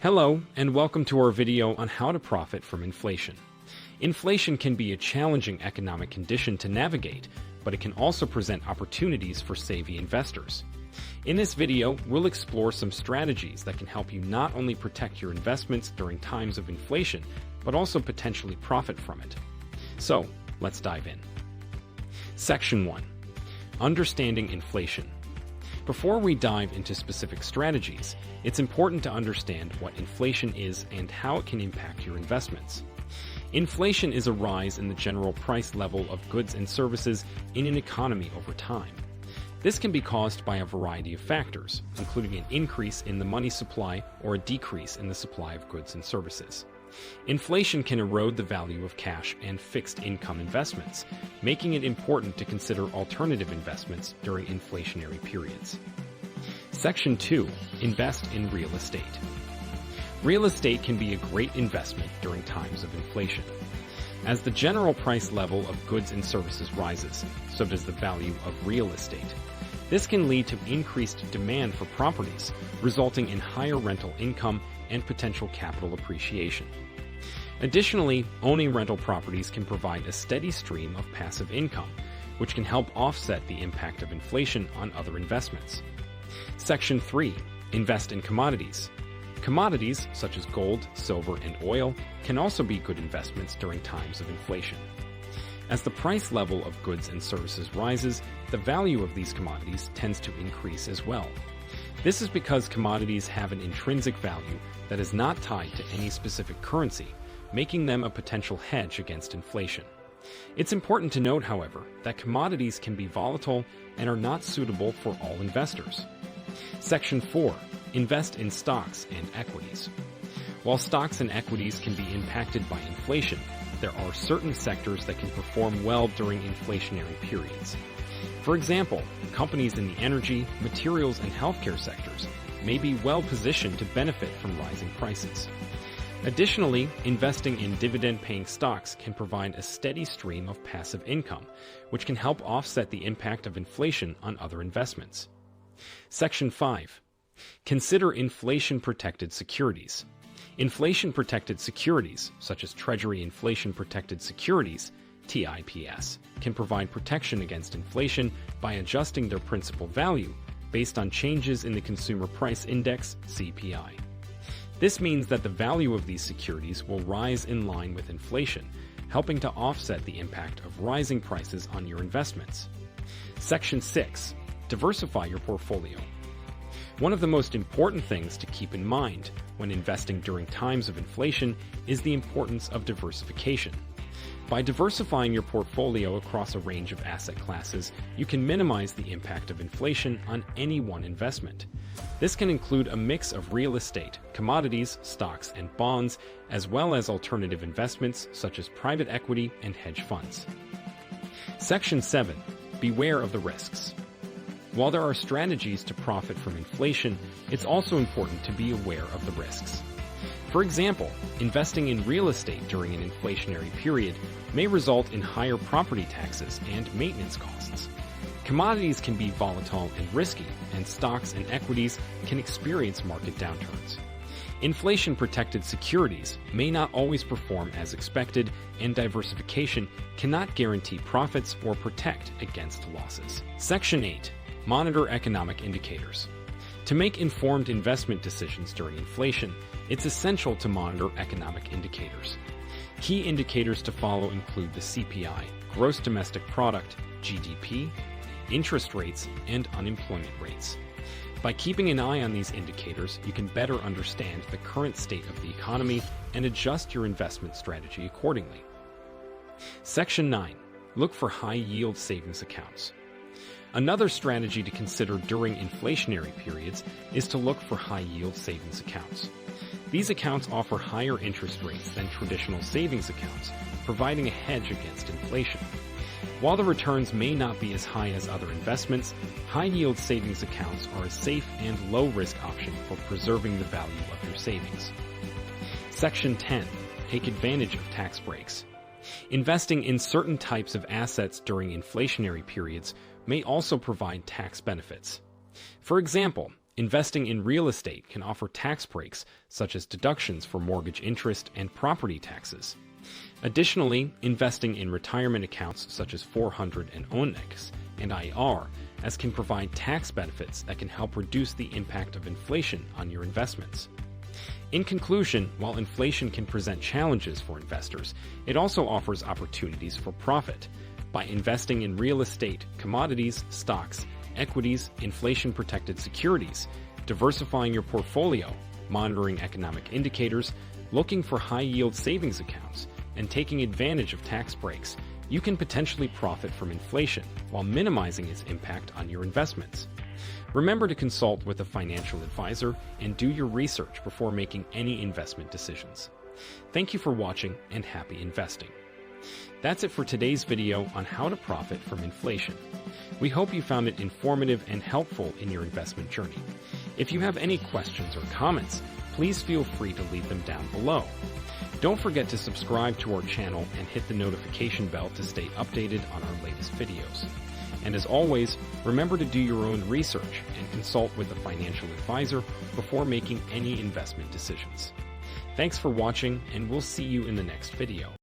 Hello, and welcome to our video on how to profit from inflation. Inflation can be a challenging economic condition to navigate, but it can also present opportunities for savvy investors. In this video, we'll explore some strategies that can help you not only protect your investments during times of inflation, but also potentially profit from it. So, let's dive in. Section 1. Understanding inflation. Before we dive into specific strategies, it's important to understand what inflation is and how it can impact your investments. Inflation is a rise in the general price level of goods and services in an economy over time. This can be caused by a variety of factors, including an increase in the money supply or a decrease in the supply of goods and services. Inflation can erode the value of cash and fixed income investments, making it important to consider alternative investments during inflationary periods. Section 2. Invest in real estate. Real estate can be a great investment during times of inflation. As the general price level of goods and services rises, so does the value of real estate. This can lead to increased demand for properties, resulting in higher rental income and potential capital appreciation. Additionally, owning rental properties can provide a steady stream of passive income, which can help offset the impact of inflation on other investments. Section 3. Invest in commodities. Commodities, such as gold, silver, and oil, can also be good investments during times of inflation. As the price level of goods and services rises, the value of these commodities tends to increase as well. This is because commodities have an intrinsic value that is not tied to any specific currency, making them a potential hedge against inflation. It's important to note, however, that commodities can be volatile and are not suitable for all investors. Section 4. Invest in stocks and equities. While stocks and equities can be impacted by inflation, there are certain sectors that can perform well during inflationary periods. For example, companies in the energy, materials, and healthcare sectors may be well positioned to benefit from rising prices. Additionally, investing in dividend-paying stocks can provide a steady stream of passive income, which can help offset the impact of inflation on other investments. Section 5. Consider inflation-protected securities. Inflation-protected securities, such as Treasury Inflation-Protected Securities, TIPS, can provide protection against inflation by adjusting their principal value based on changes in the Consumer Price Index, CPI. This means that the value of these securities will rise in line with inflation, helping to offset the impact of rising prices on your investments. Section 6. Diversify your portfolio. One of the most important things to keep in mind when investing during times of inflation is the importance of diversification. By diversifying your portfolio across a range of asset classes, you can minimize the impact of inflation on any one investment. This can include a mix of real estate, commodities, stocks, and bonds, as well as alternative investments such as private equity and hedge funds. Section 7. Beware of the risks. While there are strategies to profit from inflation, it's also important to be aware of the risks. For example, investing in real estate during an inflationary period may result in higher property taxes and maintenance costs. Commodities can be volatile and risky, and stocks and equities can experience market downturns. Inflation-protected securities may not always perform as expected, and diversification cannot guarantee profits or protect against losses. Section 8. Monitor economic indicators. To make informed investment decisions during inflation, it's essential to monitor economic indicators. Key indicators to follow include the CPI, gross domestic product, GDP, interest rates, and unemployment rates. By keeping an eye on these indicators, you can better understand the current state of the economy and adjust your investment strategy accordingly. Section 9. Look for high-yield savings accounts. Another strategy to consider during inflationary periods is to look for high-yield savings accounts. These accounts offer higher interest rates than traditional savings accounts, providing a hedge against inflation. While the returns may not be as high as other investments, high-yield savings accounts are a safe and low-risk option for preserving the value of your savings. Section 10. Take advantage of tax breaks. Investing in certain types of assets during inflationary periods may also provide tax benefits. For example, Investing in real estate can offer tax breaks, such as deductions for mortgage interest and property taxes. Additionally, investing in retirement accounts such as 400 and Onyx and IR can provide tax benefits that can help reduce the impact of inflation on your investments. In conclusion, while inflation can present challenges for investors, it also offers opportunities for profit. By investing in real estate, commodities, stocks, equities, inflation-protected securities, diversifying your portfolio, monitoring economic indicators, looking for high-yield savings accounts, and taking advantage of tax breaks, you can potentially profit from inflation while minimizing its impact on your investments. Remember to consult with a financial advisor and do your research before making any investment decisions. Thank you for watching and happy investing. That's it for today's video on how to profit from inflation. We hope you found it informative and helpful in your investment journey. If you have any questions or comments, please feel free to leave them down below. Don't forget to subscribe to our channel and hit the notification bell to stay updated on our latest videos. And as always, remember to do your own research and consult with a financial advisor before making any investment decisions. Thanks for watching, and we'll see you in the next video.